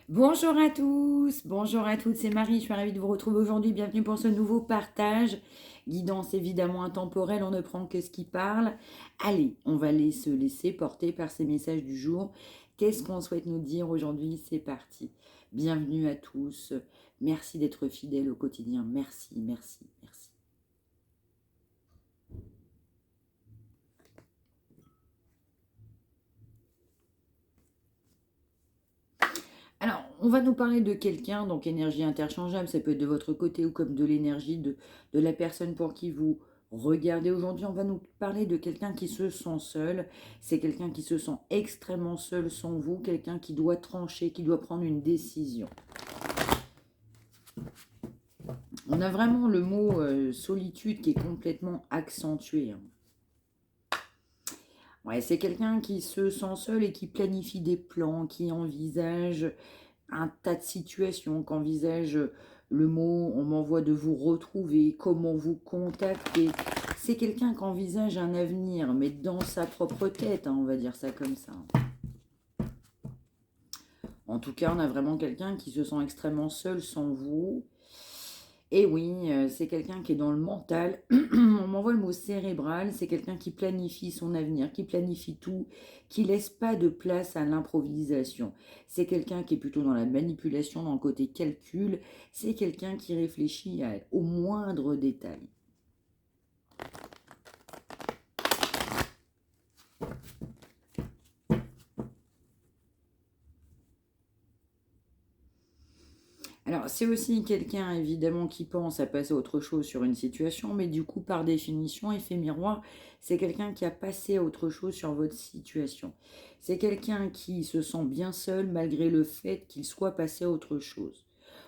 Bonjour à tous, bonjour à toutes, c'est Marie, je suis ravie de vous retrouver aujourd'hui. Bienvenue pour ce nouveau partage. Guidance évidemment intemporelle, on ne prend que ce qui parle. Allez, on va se laisser porter par ces messages du jour. Qu'est-ce qu'on souhaite nous dire aujourd'hui? C'est parti. Bienvenue à tous. Merci d'être fidèles au quotidien. Merci, merci, merci. Alors, on va nous parler de quelqu'un, donc énergie interchangeable, ça peut être de votre côté ou comme de l'énergie de la personne pour qui vous regardez aujourd'hui. On va nous parler de quelqu'un qui se sent seul. C'est quelqu'un qui se sent extrêmement seul sans vous, quelqu'un qui doit trancher, qui doit prendre une décision. On a vraiment le mot solitude qui est complètement accentué. Ouais, c'est quelqu'un qui se sent seul et qui planifie des plans, qui envisage un tas de situations, qu'envisage le mot, on m'envoie de vous retrouver, comment vous contacter. C'est quelqu'un qui envisage un avenir, mais dans sa propre tête, on va dire ça comme ça. En tout cas, on a vraiment quelqu'un qui se sent extrêmement seul sans vous. Et oui, c'est quelqu'un qui est dans le mental. On m'envoie le mot cérébral. C'est quelqu'un qui planifie son avenir, qui planifie tout, qui laisse pas de place à l'improvisation. C'est quelqu'un qui est plutôt dans la manipulation, dans le côté calcul. C'est quelqu'un qui réfléchit au moindre détail. Alors, c'est aussi quelqu'un, évidemment, qui pense à passer à autre chose sur une situation, mais du coup, par définition, effet miroir, c'est quelqu'un qui a passé à autre chose sur votre situation. C'est quelqu'un qui se sent bien seul malgré le fait qu'il soit passé à autre chose.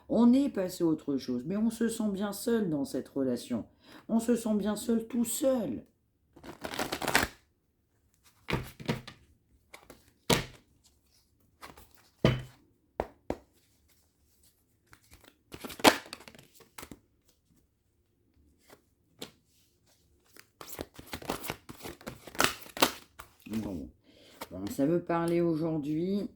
On est passé à autre chose, mais on se sent bien seul dans cette relation. On se sent bien seul tout seul. Bon, ça veut parler aujourd'hui.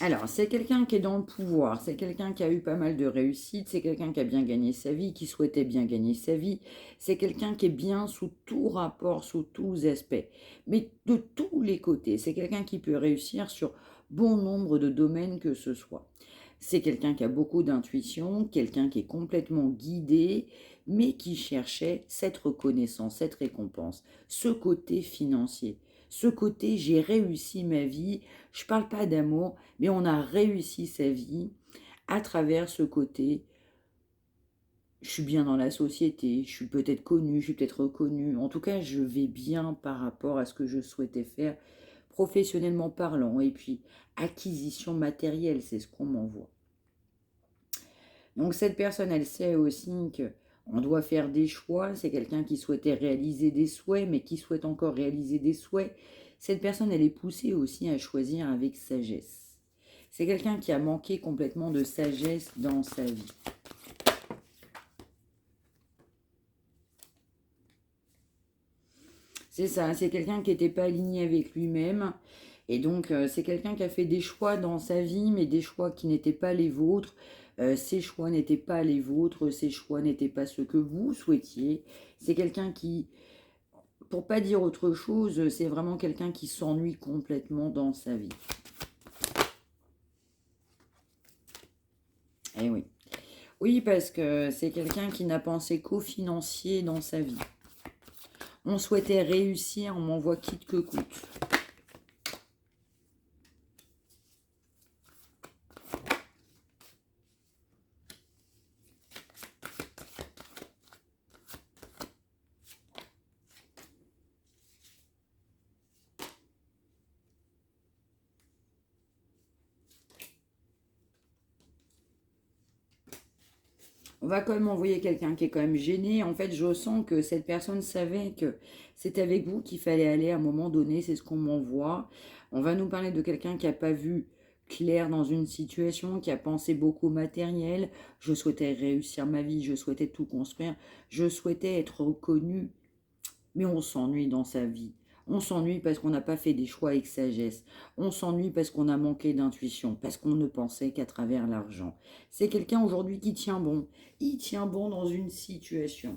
Alors, c'est quelqu'un qui est dans le pouvoir, c'est quelqu'un qui a eu pas mal de réussite, c'est quelqu'un qui a bien gagné sa vie, qui souhaitait bien gagner sa vie, c'est quelqu'un qui est bien sous tout rapport, sous tous aspects, mais de tous les côtés. C'est quelqu'un qui peut réussir sur bon nombre de domaines que ce soit. C'est quelqu'un qui a beaucoup d'intuition, quelqu'un qui est complètement guidé, mais qui cherchait cette reconnaissance, cette récompense, ce côté financier, ce côté j'ai réussi ma vie. Je ne parle pas d'amour, mais on a réussi sa vie à travers ce côté. Je suis bien dans la société, je suis peut-être connue, je suis peut-être reconnue. En tout cas, je vais bien par rapport à ce que je souhaitais faire professionnellement parlant. Et puis, acquisition matérielle, c'est ce qu'on m'envoie. Donc cette personne, elle sait aussi que on doit faire des choix. C'est quelqu'un qui souhaitait réaliser des souhaits, mais qui souhaite encore réaliser des souhaits. Cette personne, elle est poussée aussi à choisir avec sagesse. C'est quelqu'un qui a manqué complètement de sagesse dans sa vie. C'est ça, c'est quelqu'un qui n'était pas aligné avec lui-même. Et donc, c'est quelqu'un qui a fait des choix dans sa vie, mais des choix qui n'étaient pas les vôtres. Ces choix n'étaient pas les vôtres, ces choix n'étaient pas ce que vous souhaitiez. C'est quelqu'un qui, pour pas dire autre chose, c'est vraiment quelqu'un qui s'ennuie complètement dans sa vie. Eh oui. Oui, parce que c'est quelqu'un qui n'a pensé qu'au financier dans sa vie. On souhaitait réussir, on m'envoie quitte que coûte. On va quand même envoyer quelqu'un qui est quand même gêné. En fait, je sens que cette personne savait que c'est avec vous qu'il fallait aller à un moment donné. C'est ce qu'on m'envoie. On va nous parler de quelqu'un qui n'a pas vu clair dans une situation, qui a pensé beaucoup au matériel. Je souhaitais réussir ma vie, je souhaitais tout construire, je souhaitais être reconnu. Mais on s'ennuie dans sa vie. On s'ennuie parce qu'on n'a pas fait des choix avec sagesse. On s'ennuie parce qu'on a manqué d'intuition, parce qu'on ne pensait qu'à travers l'argent. C'est quelqu'un aujourd'hui qui tient bon. Il tient bon dans une situation.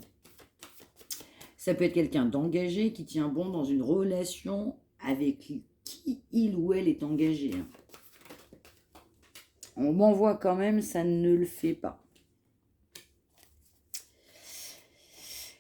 Ça peut être quelqu'un d'engagé qui tient bon dans une relation avec qui il ou elle est engagé. On m'envoie quand même, ça ne le fait pas.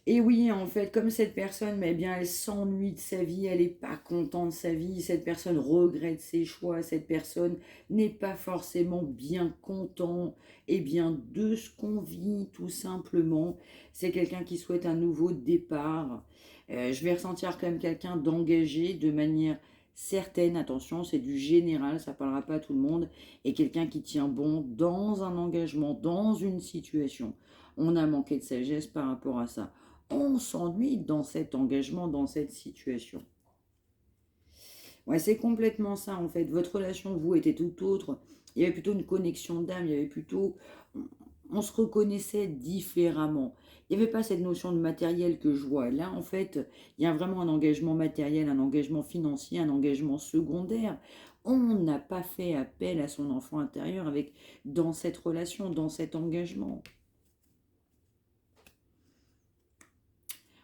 Et oui, en fait, comme cette personne, mais bien, elle s'ennuie de sa vie, elle n'est pas contente de sa vie, cette personne regrette ses choix, cette personne n'est pas forcément bien content bien, de ce qu'on vit, tout simplement. C'est quelqu'un qui souhaite un nouveau départ. Je vais ressentir quand même quelqu'un d'engagé de manière certaine. Attention, c'est du général, ça ne parlera pas à tout le monde. Et quelqu'un qui tient bon dans un engagement, dans une situation. On a manqué de sagesse par rapport à ça. On s'ennuie dans cet engagement, dans cette situation. Ouais, c'est complètement ça, en fait. Votre relation, vous, était tout autre. Il y avait plutôt une connexion d'âme, il y avait plutôt... On se reconnaissait différemment. Il n'y avait pas cette notion de matériel que je vois. Là, en fait, il y a vraiment un engagement matériel, un engagement financier, un engagement secondaire. On n'a pas fait appel à son enfant intérieur dans cette relation, dans cet engagement.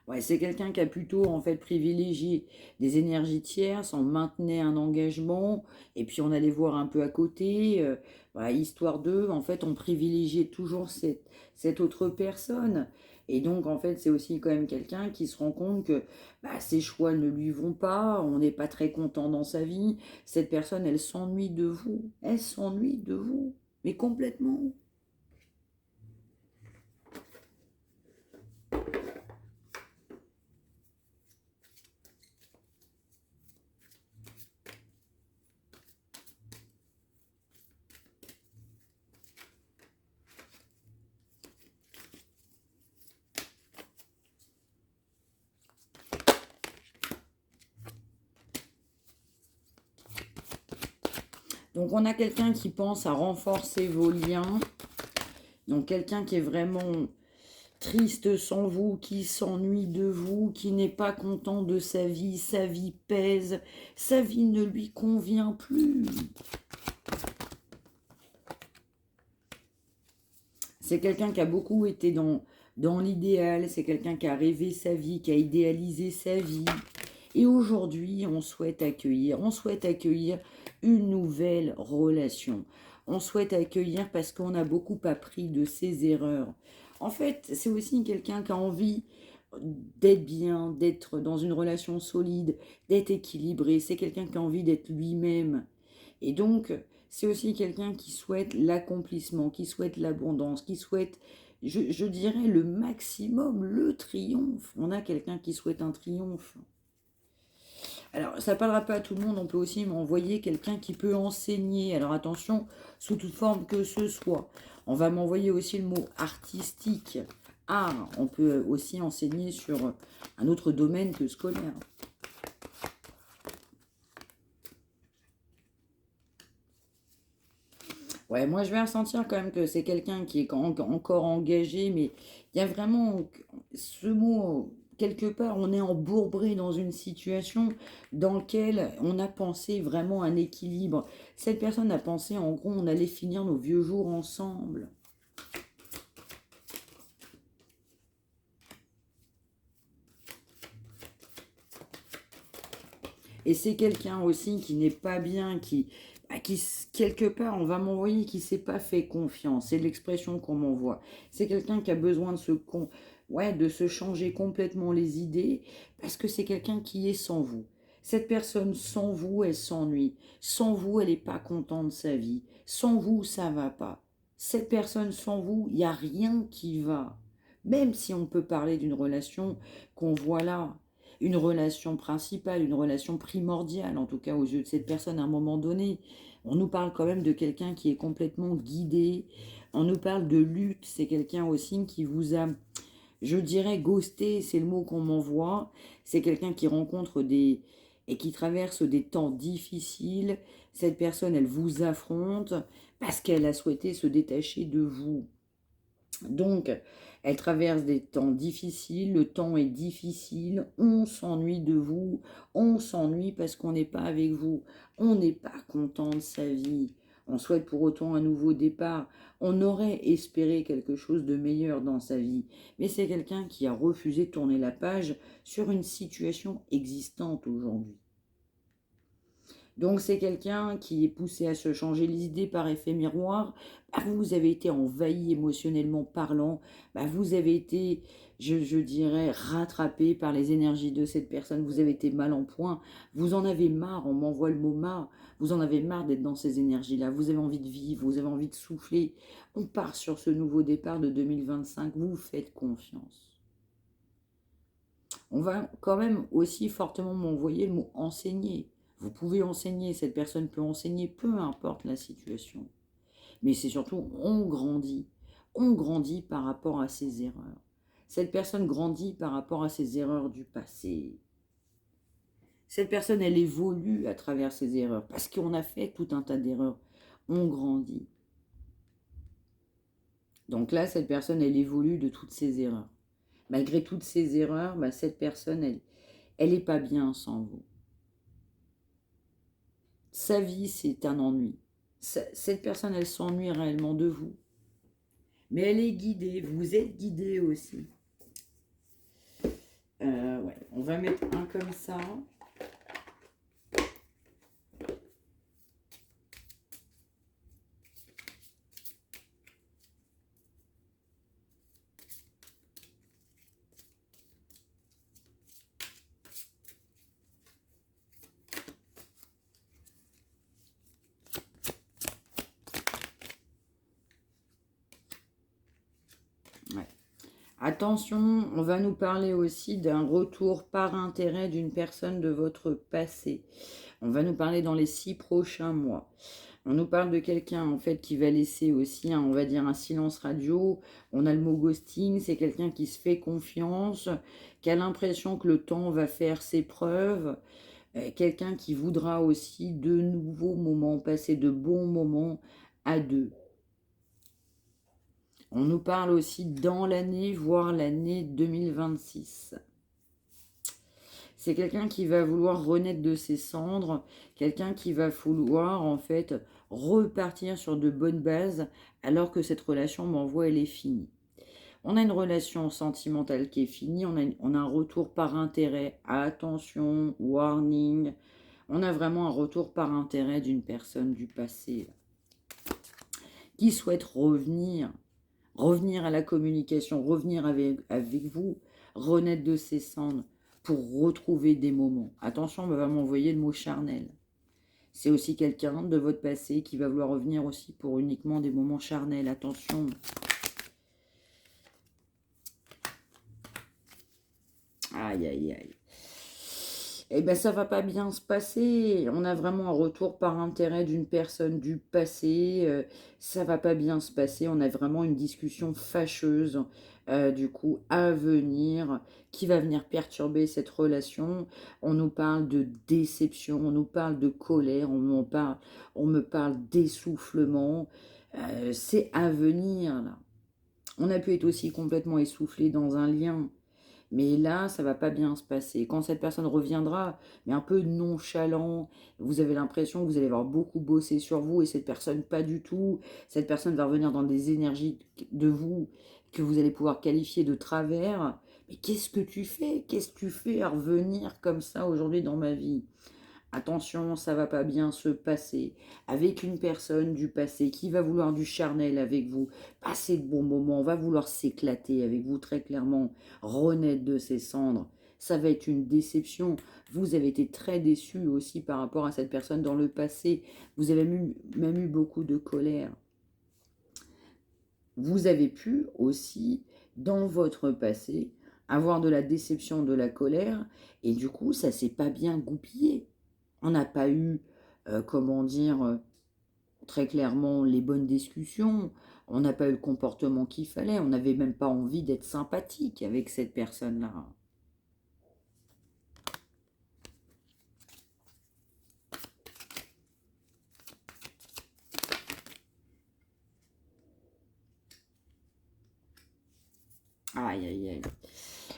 Ouais, c'est quelqu'un qui a plutôt en fait privilégié des énergies tierces, on maintenait un engagement et puis on allait voir un peu à côté, voilà, histoire d'eux, en fait on privilégiait toujours cette autre personne. Et donc en fait c'est aussi quand même quelqu'un qui se rend compte que ses choix ne lui vont pas, on n'est pas très content dans sa vie, cette personne elle s'ennuie de vous, mais complètement. Donc on a quelqu'un qui pense à renforcer vos liens. Donc quelqu'un qui est vraiment triste sans vous, qui s'ennuie de vous, qui n'est pas content de sa vie pèse, sa vie ne lui convient plus. C'est quelqu'un qui a beaucoup été dans l'idéal, c'est quelqu'un qui a rêvé sa vie, qui a idéalisé sa vie. Et aujourd'hui, on souhaite accueillir une nouvelle relation. On souhaite accueillir parce qu'on a beaucoup appris de ses erreurs. En fait, c'est aussi quelqu'un qui a envie d'être bien, d'être dans une relation solide, d'être équilibré. C'est quelqu'un qui a envie d'être lui-même. Et donc, c'est aussi quelqu'un qui souhaite l'accomplissement, qui souhaite l'abondance, qui souhaite, je dirais, le maximum, le triomphe. On a quelqu'un qui souhaite un triomphe. Alors, ça ne parlera pas à tout le monde, on peut aussi m'envoyer quelqu'un qui peut enseigner. Alors attention, sous toute forme que ce soit. On va m'envoyer aussi le mot artistique, art. On peut aussi enseigner sur un autre domaine que scolaire. Ouais, moi je vais ressentir quand même que c'est quelqu'un qui est encore engagé, mais il y a vraiment ce mot, quelque part, on est embourbré dans une situation dans laquelle on a pensé vraiment un équilibre. Cette personne a pensé, en gros, on allait finir nos vieux jours ensemble. Et c'est quelqu'un aussi qui n'est pas bien, qui, quelque part, on va m'envoyer qui ne s'est pas fait confiance. C'est l'expression qu'on m'envoie. C'est quelqu'un qui a besoin de se changer complètement les idées parce que c'est quelqu'un qui est sans vous. Cette personne, sans vous, elle s'ennuie. Sans vous, elle n'est pas contente de sa vie. Sans vous, ça ne va pas. Cette personne, sans vous, il n'y a rien qui va. Même si on peut parler d'une relation qu'on voit là, une relation principale, une relation primordiale, en tout cas aux yeux de cette personne à un moment donné. On nous parle quand même de quelqu'un qui est complètement guidé. On nous parle de lutte. C'est quelqu'un aussi qui vous a, je dirais, ghosté, c'est le mot qu'on m'envoie. C'est quelqu'un qui rencontre et qui traverse des temps difficiles. Cette personne, elle vous affronte parce qu'elle a souhaité se détacher de vous. Donc, elle traverse des temps difficiles, le temps est difficile, on s'ennuie de vous, on s'ennuie parce qu'on n'est pas avec vous, on n'est pas content de sa vie, on souhaite pour autant un nouveau départ, on aurait espéré quelque chose de meilleur dans sa vie, mais c'est quelqu'un qui a refusé de tourner la page sur une situation existante aujourd'hui. Donc c'est quelqu'un qui est poussé à se changer les idées par effet miroir. Bah, vous avez été envahi émotionnellement parlant. Bah, vous avez été, je dirais, rattrapé par les énergies de cette personne. Vous avez été mal en point. Vous en avez marre, on m'envoie le mot marre. Vous en avez marre d'être dans ces énergies-là. Vous avez envie de vivre, vous avez envie de souffler. On part sur ce nouveau départ de 2025. Vous faites confiance. On va quand même aussi fortement m'envoyer le mot enseigner. Vous pouvez enseigner, cette personne peut enseigner, peu importe la situation. Mais c'est surtout, on grandit. On grandit par rapport à ses erreurs. Cette personne grandit par rapport à ses erreurs du passé. Cette personne, elle évolue à travers ses erreurs, parce qu'on a fait tout un tas d'erreurs. On grandit. Donc là, cette personne, elle évolue de toutes ses erreurs. Malgré toutes ses erreurs, bah, cette personne, elle n'est pas bien sans vous. Sa vie, c'est un ennui. Cette personne, elle s'ennuie réellement de vous. Mais elle est guidée, vous êtes guidé aussi. Ouais, on va mettre un comme ça. Ouais. Attention, on va nous parler aussi d'un retour par intérêt d'une personne de votre passé. On va nous parler dans les 6 prochains mois. On nous parle de quelqu'un en fait qui va laisser aussi, on va dire, un silence radio. On a le mot ghosting, c'est quelqu'un qui se fait confiance, qui a l'impression que le temps va faire ses preuves. Quelqu'un qui voudra aussi de nouveaux moments, passer de bons moments à deux. On nous parle aussi dans l'année, voire l'année 2026. C'est quelqu'un qui va vouloir renaître de ses cendres, quelqu'un qui va vouloir en fait repartir sur de bonnes bases alors que cette relation, m'envoie, elle est finie. On a une relation sentimentale qui est finie, on a un retour par intérêt, attention, warning, on a vraiment un retour par intérêt d'une personne du passé qui souhaite revenir à la communication, revenir avec vous, renaître de ses cendres pour retrouver des moments. Attention, on va m'envoyer le mot charnel. C'est aussi quelqu'un de votre passé qui va vouloir revenir aussi pour uniquement des moments charnels. Attention. Aïe, aïe, aïe. Eh bien, ça va pas bien se passer. On a vraiment un retour par intérêt d'une personne du passé. Ça va pas bien se passer. On a vraiment une discussion fâcheuse, du coup, à venir, qui va venir perturber cette relation. On nous parle de déception, on nous parle de colère, on me parle d'essoufflement. C'est à venir, là. On a pu être aussi complètement essoufflé dans un lien. Mais là, ça va pas bien se passer. Quand cette personne reviendra, mais un peu nonchalant, vous avez l'impression que vous allez avoir beaucoup bossé sur vous et cette personne, pas du tout. Cette personne va revenir dans des énergies de vous que vous allez pouvoir qualifier de travers. Mais qu'est-ce que tu fais? Qu'est-ce que tu fais à revenir comme ça aujourd'hui dans ma vie? Attention, ça va pas bien se passer avec une personne du passé qui va vouloir du charnel avec vous, passer de bons moments, va vouloir s'éclater avec vous très clairement, renaître de ses cendres. Ça va être une déception. Vous avez été très déçu aussi par rapport à cette personne dans le passé. Vous avez même eu beaucoup de colère. Vous avez pu aussi, dans votre passé, avoir de la déception, de la colère, et du coup, ça s'est pas bien goupillé. On n'a pas eu, comment dire, très clairement les bonnes discussions. On n'a pas eu le comportement qu'il fallait. On n'avait même pas envie d'être sympathique avec cette personne-là. Aïe, aïe, aïe.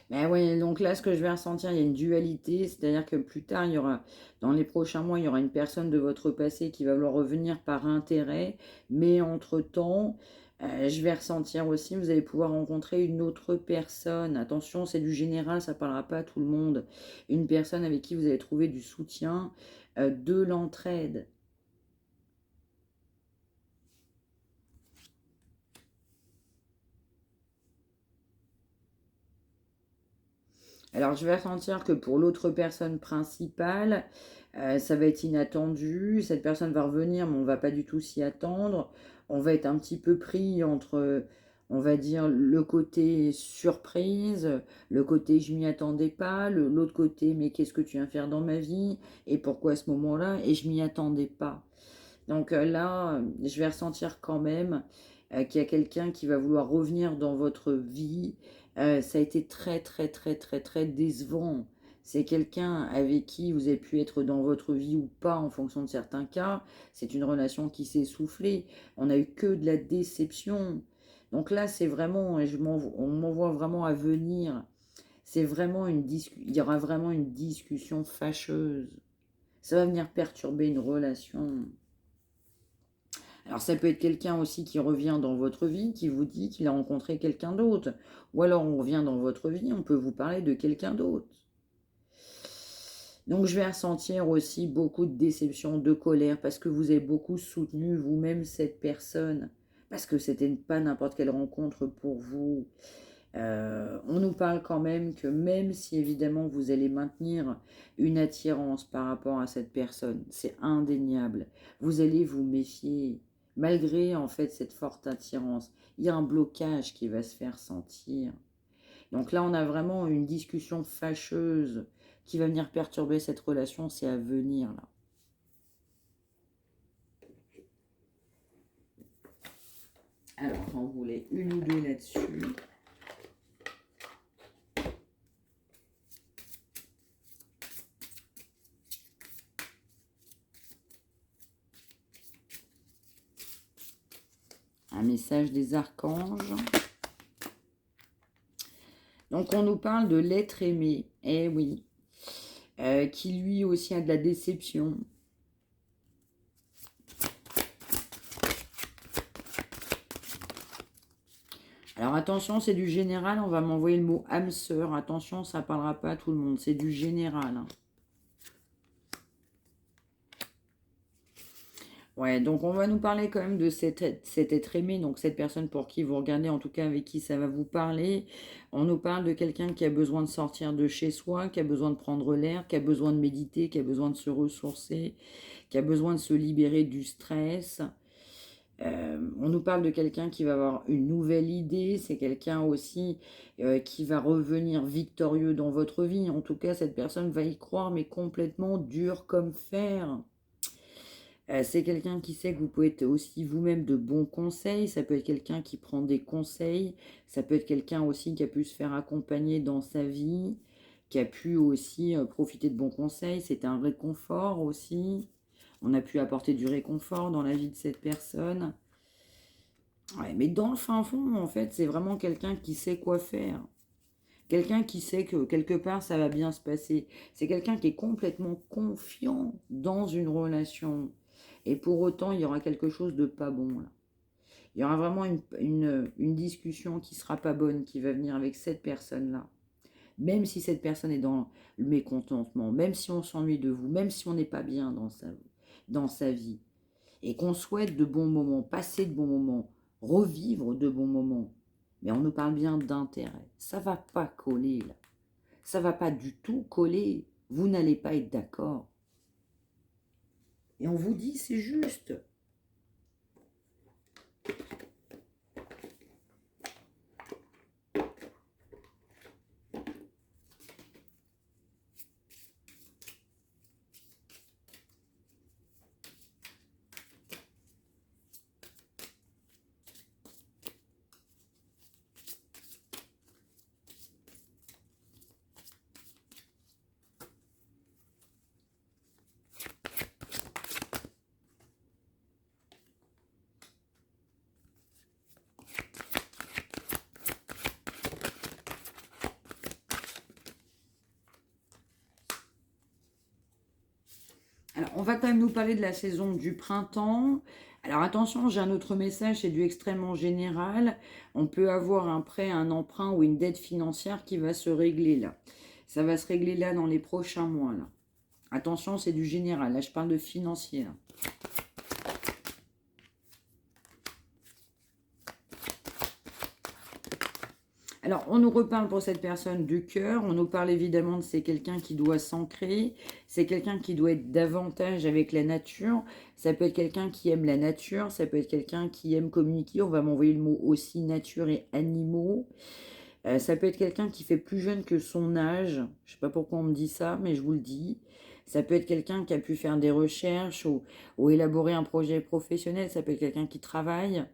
Mais oui, donc là, ce que je vais ressentir, il y a une dualité, c'est-à-dire que plus tard, il y aura, dans les prochains mois, il y aura une personne de votre passé qui va vouloir revenir par intérêt, mais entre-temps, je vais ressentir aussi, vous allez pouvoir rencontrer une autre personne. Attention, c'est du général, ça ne parlera pas à tout le monde. Une personne avec qui vous allez trouver du soutien, de l'entraide. Alors, je vais ressentir que pour l'autre personne principale, ça va être inattendu. Cette personne va revenir, mais on va pas du tout s'y attendre. On va être un petit peu pris entre, on va dire, le côté surprise, le côté je m'y attendais pas, l'autre côté mais qu'est-ce que tu viens faire dans ma vie et pourquoi à ce moment-là et je m'y attendais pas. Donc là, je vais ressentir quand même qu'il y a quelqu'un qui va vouloir revenir dans votre vie. Ça a été très, très, très, très, très décevant. C'est quelqu'un avec qui vous avez pu être dans votre vie ou pas en fonction de certains cas. C'est une relation qui s'est essoufflée. On n'a eu que de la déception. Donc là, c'est vraiment, on m'envoie vraiment à venir. C'est vraiment il y aura vraiment une discussion fâcheuse. Ça va venir perturber une relation. Alors ça peut être quelqu'un aussi qui revient dans votre vie, qui vous dit qu'il a rencontré quelqu'un d'autre. Ou alors on revient dans votre vie, on peut vous parler de quelqu'un d'autre. Donc je vais ressentir aussi beaucoup de déception, de colère, parce que vous avez beaucoup soutenu vous-même cette personne. Parce que c'était pas n'importe quelle rencontre pour vous. On nous parle quand même que même si évidemment vous allez maintenir une attirance par rapport à cette personne, c'est indéniable, vous allez vous méfier. Malgré en fait cette forte attirance, il y a un blocage qui va se faire sentir. Donc là, on a vraiment une discussion fâcheuse qui va venir perturber cette relation, c'est à venir là. Alors, j'en voulais une ou deux là-dessus. Un message des archanges. Donc on nous parle de l'être aimé, eh oui, qui lui aussi a de la déception. Alors attention, c'est du général, on va m'envoyer le mot âme sœur. Attention, ça ne parlera pas à tout le monde, c'est du général. Hein. Ouais, donc on va nous parler quand même de cet être aimé, donc cette personne pour qui vous regardez, en tout cas avec qui ça va vous parler. On nous parle de quelqu'un qui a besoin de sortir de chez soi, qui a besoin de prendre l'air, qui a besoin de méditer, qui a besoin de se ressourcer, qui a besoin de se libérer du stress. On nous parle de quelqu'un qui va avoir une nouvelle idée, c'est quelqu'un aussi qui va revenir victorieux dans votre vie. En tout cas, cette personne va y croire, mais complètement dur comme fer. C'est quelqu'un qui sait que vous pouvez être aussi vous-même de bons conseils. Ça peut être quelqu'un qui prend des conseils. Ça peut être quelqu'un aussi qui a pu se faire accompagner dans sa vie, qui a pu aussi profiter de bons conseils. C'est un réconfort aussi. On a pu apporter du réconfort dans la vie de cette personne. Ouais, mais dans le fin fond, en fait, c'est vraiment quelqu'un qui sait quoi faire. Quelqu'un qui sait que quelque part, ça va bien se passer. C'est quelqu'un qui est complètement confiant dans une relation. Et pour autant, il y aura quelque chose de pas bon là. Il y aura vraiment une discussion qui sera pas bonne, qui va venir avec cette personne-là. Même si cette personne est dans le mécontentement, même si on s'ennuie de vous, même si on n'est pas bien dans sa vie, et qu'on souhaite de bons moments, passer de bons moments, revivre de bons moments, mais on nous parle bien d'intérêt. Ça va pas coller là. Ça va pas du tout coller. Vous n'allez pas être d'accord. Et on vous dit c'est juste. on va quand même nous parler de la saison du printemps. Alors attention, j'ai un autre message, c'est du extrêmement général. On peut avoir un prêt, un emprunt ou une dette financière qui va se régler là. Ça va se régler là dans les prochains mois là. Attention, c'est du général. Là, je parle de financier, là. Alors, on nous reparle pour cette personne du cœur. On nous parle évidemment de c'est quelqu'un qui doit s'ancrer. C'est quelqu'un qui doit être davantage avec la nature. Ça peut être quelqu'un qui aime la nature. Ça peut être quelqu'un qui aime communiquer. On va m'envoyer le mot aussi nature et animaux. Ça peut être quelqu'un qui fait plus jeune que son âge. Je sais pas pourquoi on me dit ça, mais je vous le dis. Ça peut être quelqu'un qui a pu faire des recherches ou élaborer un projet professionnel. Ça peut être quelqu'un qui travaille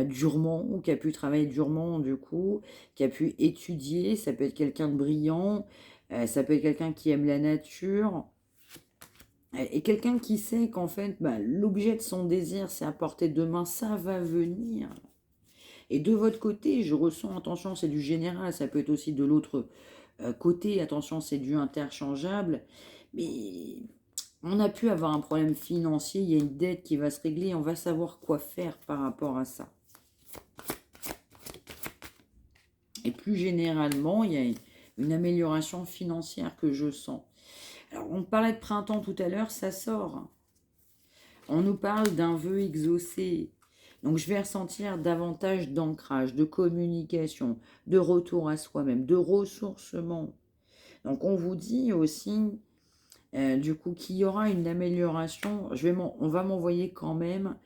durement ou qui a pu travailler durement du coup, qui a pu étudier. Ça peut être quelqu'un de brillant. Ça peut être quelqu'un qui aime la nature. Et quelqu'un qui sait qu'en fait, bah, l'objet de son désir, c'est à portée de main, ça va venir. Et de votre côté, je ressens, attention, c'est du général, ça peut être aussi de l'autre côté, attention, c'est du interchangeable, mais on a pu avoir un problème financier, il y a une dette qui va se régler, on va savoir quoi faire par rapport à ça. Et plus généralement, il y a une amélioration financière que je sens. Alors, on parlait de printemps tout à l'heure, ça sort. On nous parle d'un vœu exaucé. Donc, je vais ressentir davantage d'ancrage, de communication, de retour à soi-même, de ressourcement. Donc, on vous dit aussi, du coup, qu'il y aura une amélioration. On va m'envoyer quand même,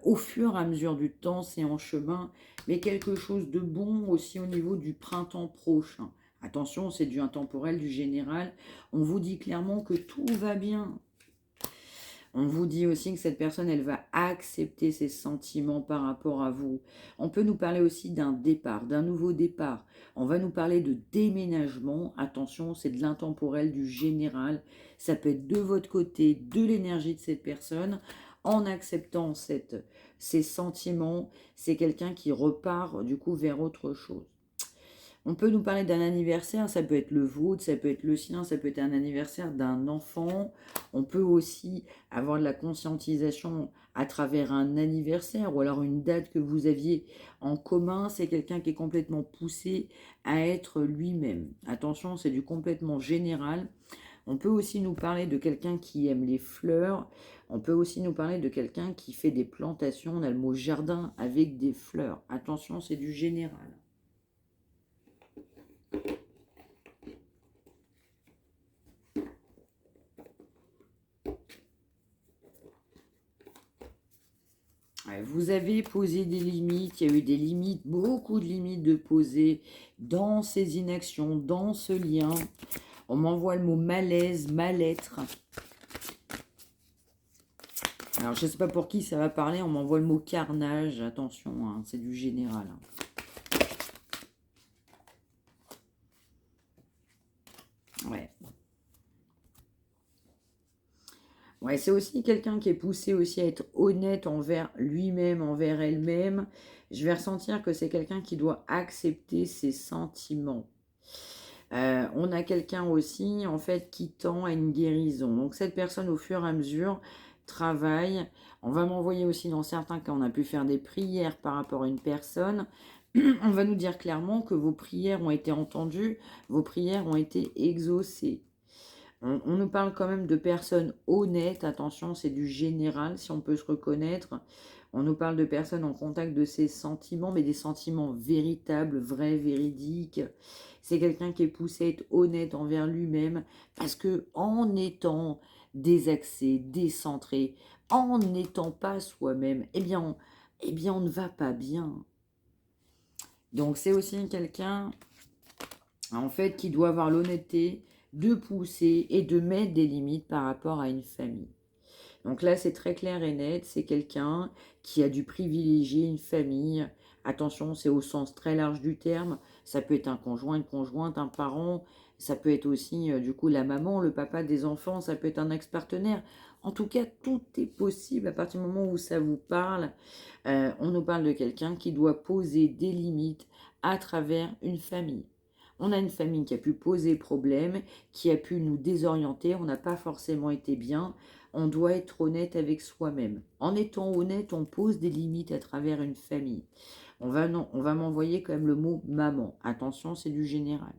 au fur et à mesure du temps, c'est en chemin, mais quelque chose de bon aussi au niveau du printemps prochain. Attention, c'est du intemporel, du général. On vous dit clairement que tout va bien. On vous dit aussi que cette personne, elle va accepter ses sentiments par rapport à vous. On peut nous parler aussi d'un départ, d'un nouveau départ. On va nous parler de déménagement. Attention, c'est de l'intemporel, du général. Ça peut être de votre côté, de l'énergie de cette personne. En acceptant ces sentiments, c'est quelqu'un qui repart du coup vers autre chose. On peut nous parler d'un anniversaire, ça peut être le vôtre, ça peut être le sien, ça peut être un anniversaire d'un enfant. On peut aussi avoir de la conscientisation à travers un anniversaire ou alors une date que vous aviez en commun. C'est quelqu'un qui est complètement poussé à être lui-même. Attention, c'est du complètement général. On peut aussi nous parler de quelqu'un qui aime les fleurs. On peut aussi nous parler de quelqu'un qui fait des plantations. On a le mot jardin avec des fleurs. Attention, c'est du général. Vous avez posé des limites, il y a eu des limites, beaucoup de limites de poser dans ces inactions, dans ce lien. On m'envoie le mot malaise, mal-être. Alors, je ne sais pas pour qui ça va parler, on m'envoie le mot carnage. Attention, hein, c'est du général. Ouais. Ouais, c'est aussi quelqu'un qui est poussé aussi à être honnête envers lui-même, envers elle-même. Je vais ressentir que c'est quelqu'un qui doit accepter ses sentiments. On a quelqu'un aussi, en fait, qui tend à une guérison. Donc, cette personne, au fur et à mesure, travaille. On va m'envoyer aussi, dans certains cas, on a pu faire des prières par rapport à une personne. On va nous dire clairement que vos prières ont été entendues, vos prières ont été exaucées. On nous parle quand même de personnes honnêtes, attention, c'est du général, si on peut se reconnaître. On nous parle de personnes en contact de ses sentiments, mais des sentiments véritables, vrais, véridiques. C'est quelqu'un qui est poussé à être honnête envers lui-même, parce que en étant désaxé, décentré, en n'étant pas soi-même, eh bien, on ne va pas bien. Donc, c'est aussi quelqu'un, en fait, qui doit avoir l'honnêteté de pousser et de mettre des limites par rapport à une famille. Donc là, c'est très clair et net, c'est quelqu'un qui a dû privilégier une famille. Attention, c'est au sens très large du terme. Ça peut être un conjoint, une conjointe, un parent. Ça peut être aussi, du coup, la maman, le papa des enfants. Ça peut être un ex-partenaire. En tout cas, tout est possible à partir du moment où ça vous parle. On nous parle de quelqu'un qui doit poser des limites à travers une famille. On a une famille qui a pu poser problème, qui a pu nous désorienter, on n'a pas forcément été bien. on doit être honnête avec soi-même. En étant honnête, on pose des limites à travers une famille. On va m'envoyer quand même le mot maman. Attention, c'est du général.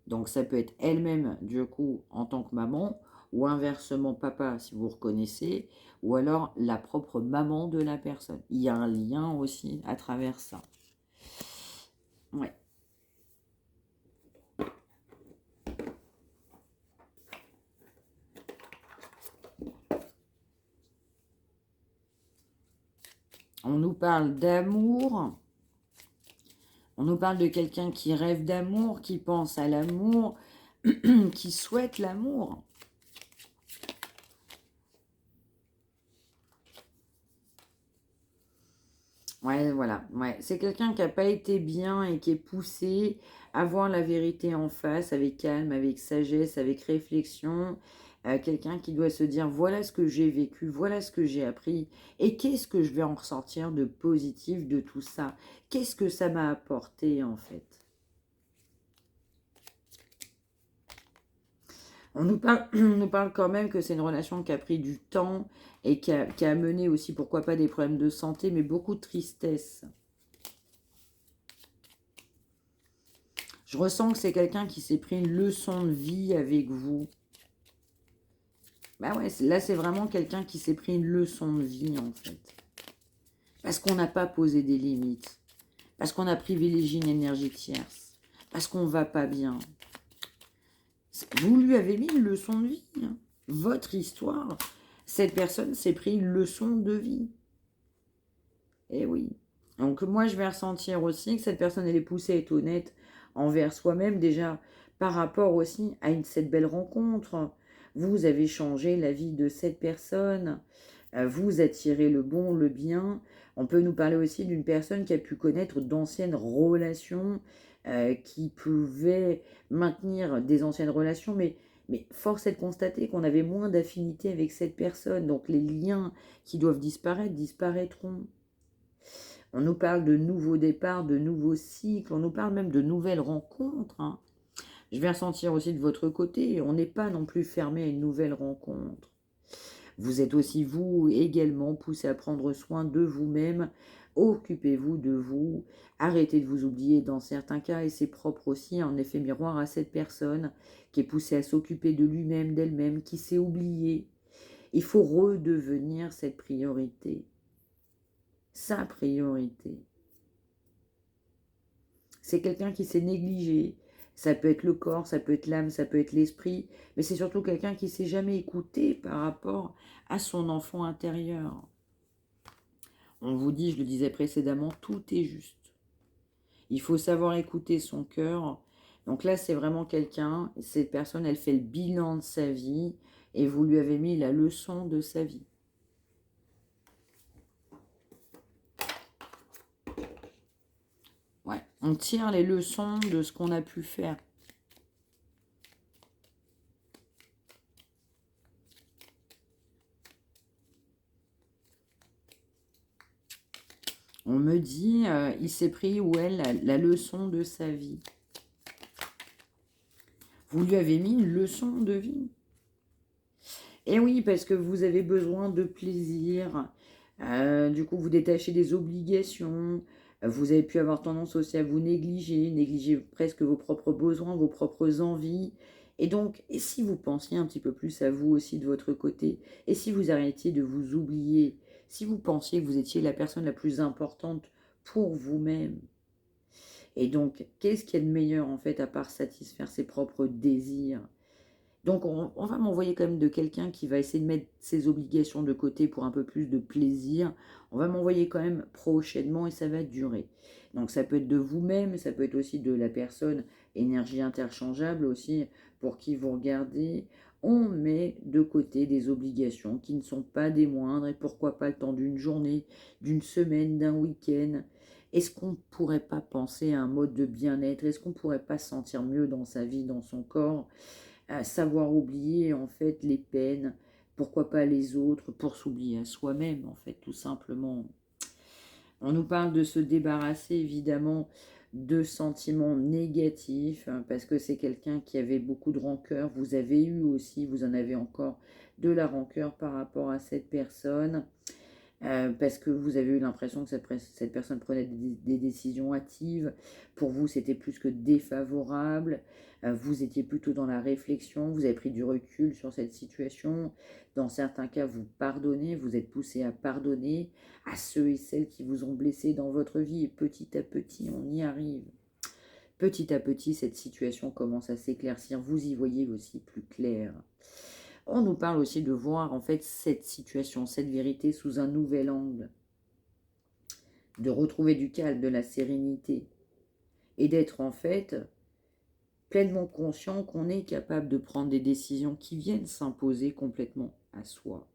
Donc ça peut être elle-même, du coup, en tant que maman, ou inversement papa, si vous reconnaissez, ou alors la propre maman de la personne. Il y a un lien aussi à travers ça. Ouais. On nous parle d'amour. On nous parle de quelqu'un qui rêve d'amour, qui pense à l'amour, qui souhaite l'amour. Ouais, voilà. Ouais. C'est quelqu'un qui n'a pas été bien et qui est poussé à voir la vérité en face, avec calme, avec sagesse, avec réflexion. Quelqu'un qui doit se dire, voilà ce que j'ai vécu, voilà ce que j'ai appris, et qu'est-ce que je vais en ressortir de positif de tout ça? Qu'est-ce que ça m'a apporté, en fait? On nous parle quand même que c'est une relation qui a pris du temps et qui a amené aussi, pourquoi pas, des problèmes de santé, mais beaucoup de tristesse. Je ressens que c'est quelqu'un qui s'est pris une leçon de vie avec vous. Bah ouais, là c'est vraiment quelqu'un qui s'est pris une leçon de vie en fait. Parce qu'on n'a pas posé des limites. Parce qu'on a privilégié une énergie tierce. Parce qu'on va pas bien. Vous lui avez mis une leçon de vie. Hein. Votre histoire, cette personne s'est pris une leçon de vie. Eh oui. Donc moi, je vais ressentir aussi que cette personne, elle est poussée à être honnête envers soi-même, déjà par rapport aussi à cette belle rencontre. Vous avez changé la vie de cette personne, vous attirez le bon, le bien. On peut nous parler aussi d'une personne qui a pu connaître d'anciennes relations, qui pouvait maintenir des anciennes relations, mais force est de constater qu'on avait moins d'affinité avec cette personne. Donc les liens qui doivent disparaître, disparaîtront. On nous parle de nouveaux départs, de nouveaux cycles, on nous parle même de nouvelles rencontres. Hein. Je vais ressentir aussi de votre côté, on n'est pas non plus fermé à une nouvelle rencontre. Vous êtes aussi, vous, également poussé à prendre soin de vous-même. Occupez-vous de vous. Arrêtez de vous oublier dans certains cas, et c'est propre aussi en effet miroir à cette personne qui est poussée à s'occuper de lui-même, d'elle-même, qui s'est oubliée. Il faut redevenir cette priorité. Sa priorité. C'est quelqu'un qui s'est négligé. Ça peut être le corps, ça peut être l'âme, ça peut être l'esprit, mais c'est surtout quelqu'un qui ne s'est jamais écouté par rapport à son enfant intérieur. On vous dit, je le disais précédemment, tout est juste. Il faut savoir écouter son cœur. Donc là, c'est vraiment quelqu'un, cette personne, elle fait le bilan de sa vie et vous lui avez mis la leçon de sa vie. Ouais, on tire les leçons de ce qu'on a pu faire. On me dit, il s'est pris ou elle la leçon de sa vie. Vous lui avez mis une leçon de vie. Et oui, parce que vous avez besoin de plaisir. Du coup, vous détachez des obligations. Vous avez pu avoir tendance aussi à vous négliger presque vos propres besoins, vos propres envies. Et donc, et si vous pensiez un petit peu plus à vous aussi de votre côté, et si vous arrêtiez de vous oublier, si vous pensiez que vous étiez la personne la plus importante pour vous-même, et donc, qu'est-ce qu'il y a de meilleur en fait à part satisfaire ses propres désirs? Donc, on va m'envoyer quand même de quelqu'un qui va essayer de mettre ses obligations de côté pour un peu plus de plaisir. On va m'envoyer quand même prochainement et ça va durer. Donc, ça peut être de vous-même, ça peut être aussi de la personne, énergie interchangeable aussi, pour qui vous regardez. On met de côté des obligations qui ne sont pas des moindres et pourquoi pas le temps d'une journée, d'une semaine, d'un week-end. Est-ce qu'on ne pourrait pas penser à un mode de bien-être? Est-ce qu'on ne pourrait pas se sentir mieux dans sa vie, dans son corps? Savoir oublier en fait les peines, pourquoi pas les autres, pour s'oublier à soi-même en fait, tout simplement. On nous parle de se débarrasser évidemment de sentiments négatifs, hein, parce que c'est quelqu'un qui avait beaucoup de rancœur. Vous avez eu aussi, vous en avez encore de la rancœur par rapport à cette personne. Parce que vous avez eu l'impression que cette personne prenait des décisions hâtives. Pour vous, c'était plus que défavorable. Vous étiez plutôt dans la réflexion, vous avez pris du recul sur cette situation. Dans certains cas, vous pardonnez, vous êtes poussé à pardonner à ceux et celles qui vous ont blessé dans votre vie. Et petit à petit, on y arrive. Petit à petit, cette situation commence à s'éclaircir. Vous y voyez aussi plus clair. On nous parle aussi de voir en fait cette situation, cette vérité sous un nouvel angle, de retrouver du calme, de la sérénité et d'être en fait pleinement conscient qu'on est capable de prendre des décisions qui viennent s'imposer complètement à soi.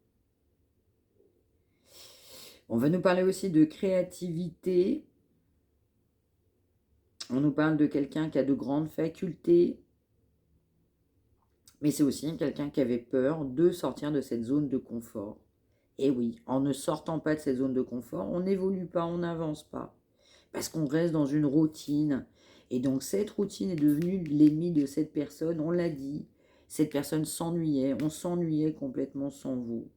On va nous parler aussi de créativité. On nous parle de quelqu'un qui a de grandes facultés, mais c'est aussi quelqu'un qui avait peur de sortir de cette zone de confort. Et oui, en ne sortant pas de cette zone de confort, on n'évolue pas, on n'avance pas. Parce qu'on reste dans une routine. Et donc cette routine est devenue l'ennemi de cette personne, on l'a dit. Cette personne s'ennuyait, on s'ennuyait complètement sans vous.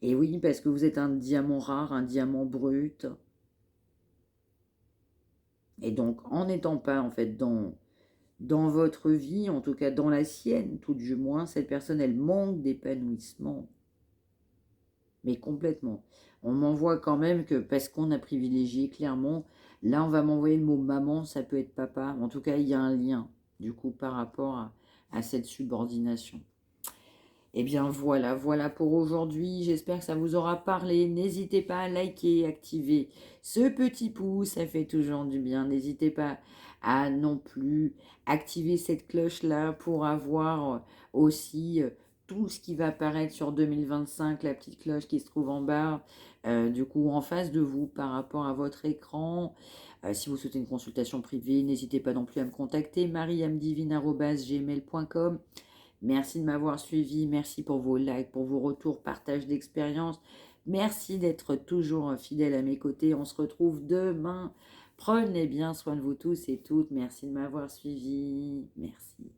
Et oui, parce que vous êtes un diamant rare, un diamant brut. Et donc en n'étant pas en fait dans votre vie, en tout cas dans la sienne, tout du moins, cette personne, elle manque d'épanouissement. Mais complètement. On m'envoie quand même que, parce qu'on a privilégié clairement, là on va m'envoyer le mot maman, ça peut être papa. En tout cas, il y a un lien, du coup, par rapport à cette subordination. Eh bien voilà, voilà pour aujourd'hui. J'espère que ça vous aura parlé. N'hésitez pas à liker, activer ce petit pouce, ça fait toujours du bien. N'hésitez pas à non plus activer cette cloche-là pour avoir aussi tout ce qui va apparaître sur 2025, la petite cloche qui se trouve en bas, du coup en face de vous par rapport à votre écran. Si vous souhaitez une consultation privée, n'hésitez pas non plus à me contacter, mariamdivine@gmail.com. Merci de m'avoir suivi, merci pour vos likes, pour vos retours, partage d'expérience. Merci d'être toujours fidèle à mes côtés. On se retrouve demain. Prenez bien soin de vous tous et toutes. Merci de m'avoir suivi. Merci.